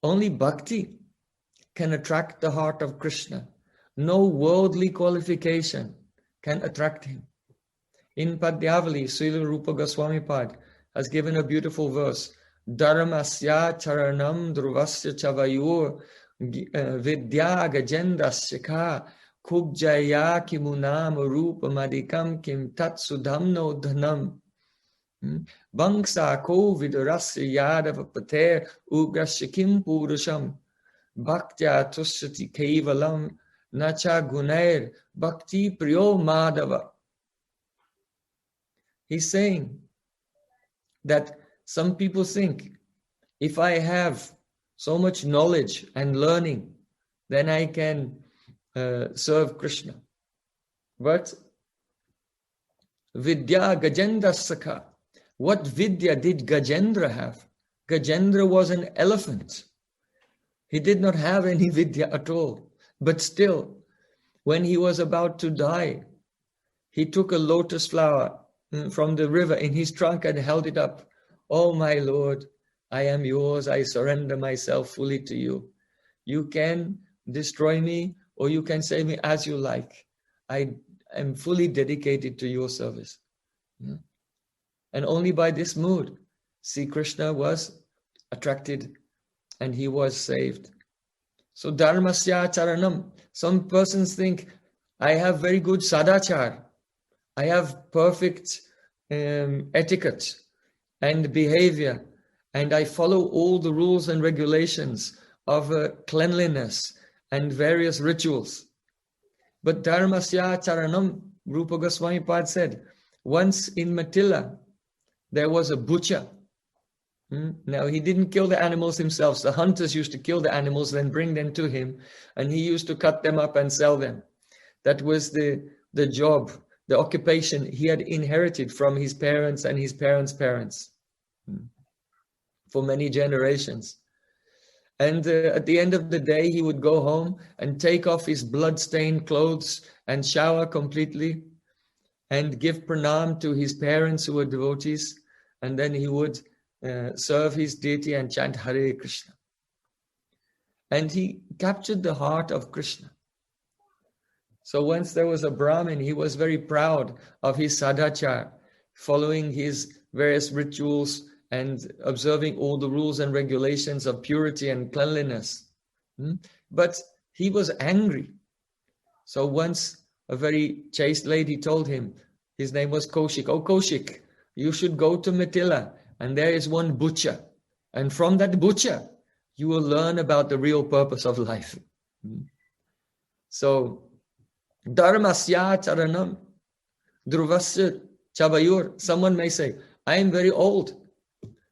Only bhakti can attract the heart of Krishna. No worldly qualification can attract him. In Padyavali, Srila Rupa Goswami Pad has given a beautiful verse. Dharmasya charanam druvasya chavayur vidya gajendasya ka kubjaya kimunam rupamadikam kim tatsudhamno dhanam. Bangsa ko vidurasya yadava pater ugrasya kim purusham bhaktya tusyati kevalam nacha gunair bhakti priyo madhava. He's saying that some people think, if I have so much knowledge and learning, then I can serve Krishna. But Vidya Gajendra Sakha. What Vidya did Gajendra have? Gajendra was an elephant. He did not have any Vidya at all. But still, when he was about to die, he took a lotus flower from the river in his trunk and held it up. Oh my Lord, I am yours. I surrender myself fully to you. You can destroy me or you can save me as you like. I am fully dedicated to your service. And only by this mood, Sri Krishna was attracted and he was saved. So dharmasya charanam. Some persons think, I have very good sadachar. I have perfect etiquette and behavior, and I follow all the rules and regulations of cleanliness and various rituals. But dharmasya charanam, Rupa Goswami Pad said, once in Matilla, there was a butcher. Now, he didn't kill the animals himself. The hunters used to kill the animals, then bring them to him, and he used to cut them up and sell them. That was the job, the occupation he had inherited from his parents and his parents' parents for many generations. And at the end of the day, he would go home and take off his blood-stained clothes and shower completely and give pranam to his parents who were devotees. And then he would serve his deity and chant Hare Krishna. And he captured the heart of Krishna. So once there was a Brahmin, he was very proud of his sadachar, following his various rituals and observing all the rules and regulations of purity and cleanliness. But he was angry. So once a very chaste lady told him, his name was Kaushik, "Oh Kaushik, you should go to Mithila, and there is one butcher. And from that butcher, you will learn about the real purpose of life." So, Dharmasya charanam druvasya chavayur. Someone may say, I am very old.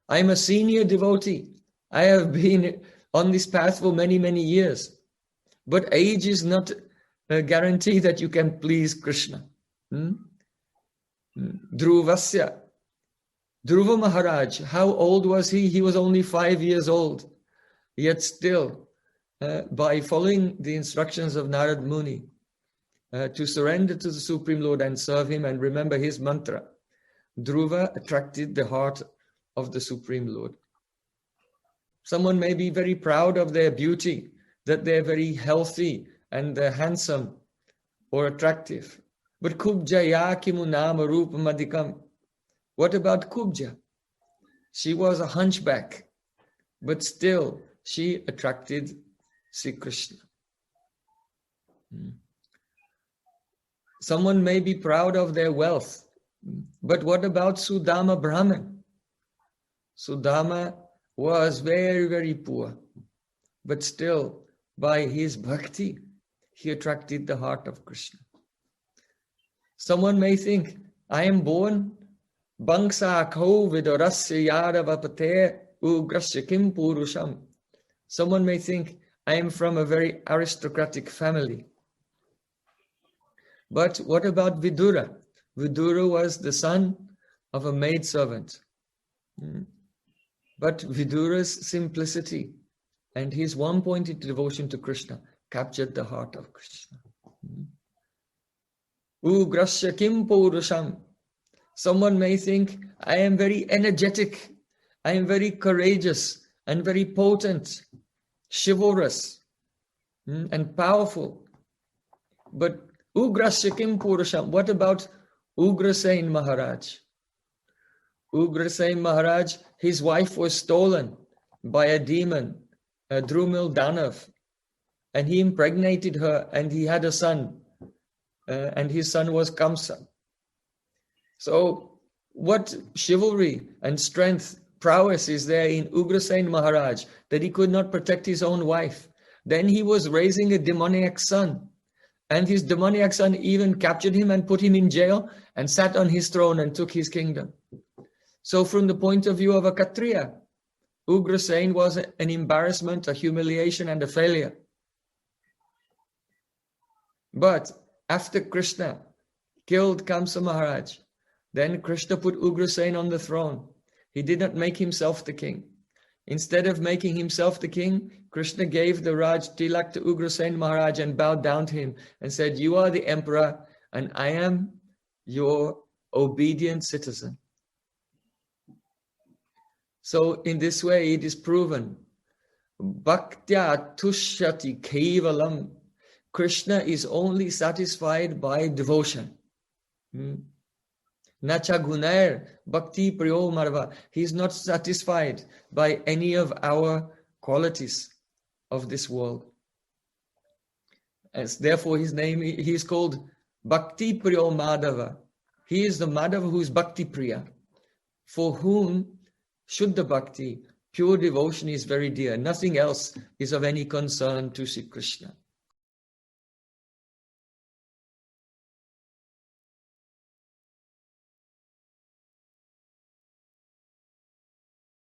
I am a senior devotee. I have been on this path for many, many years. But age is not a guarantee that you can please Krishna. Druvasya. Dhruva Maharaj, how old was he? He was only 5 years old. Yet still, by following the instructions of Narad Muni, to surrender to the Supreme Lord and serve him and remember his mantra, Dhruva attracted the heart of the Supreme Lord. Someone may be very proud of their beauty, that they're very healthy and handsome or attractive. But Kubja yakimu nama rupa madikam. What about Kubja? She was a hunchback, but still she attracted Sri Krishna. Someone may be proud of their wealth, but what about Sudama Brahman? Sudama was very, very poor, but still by his bhakti, he attracted the heart of Krishna. Someone may think, I am born Bangsa Kho Vidorasya Yadavapate Ugrasya Kim Purusham. Someone may think, I am from a very aristocratic family. But what about Vidura? Vidura was the son of a maidservant. But Vidura's simplicity and his one-pointed devotion to Krishna captured the heart of Krishna. Ugrasya Kim Purusham. Someone may think, I am very energetic, I am very courageous and very potent. chivalrous and powerful. But Ugrasya Kim Purusham, what about Ugrasen Maharaj? Ugrasen Maharaj, his wife was stolen by a demon, Drumil Danav, and he impregnated her and he had a son, and his son was Kamsa. So what chivalry and strength, prowess is there in Ugrasen Maharaj that he could not protect his own wife? Then he was raising a demoniac son, and his demoniac son even captured him and put him in jail and sat on his throne and took his kingdom. So from the point of view of a Kshatriya, Ugrasen was an embarrassment, a humiliation, and a failure. But after Krishna killed Kamsa Maharaj, then Krishna put Ugrasen on the throne. He did not make himself the king. Instead of making himself the king, Krishna gave the Raj Tilak to Ugrasen Maharaj and bowed down to him and said, "You are the emperor and I am your obedient citizen." So in this way it is proven, Bhaktya Tushyati Kevalam, Krishna is only satisfied by devotion. Nacha Gunair Bhakti Priyo Marva. He is not satisfied by any of our qualities of this world. As therefore his name, he is called Bhakti Priyo Madhava. He is the Madhava who is Bhakti Priya, for whom Shuddha Bhakti, pure devotion, is very dear. Nothing else is of any concern to Sri Krishna.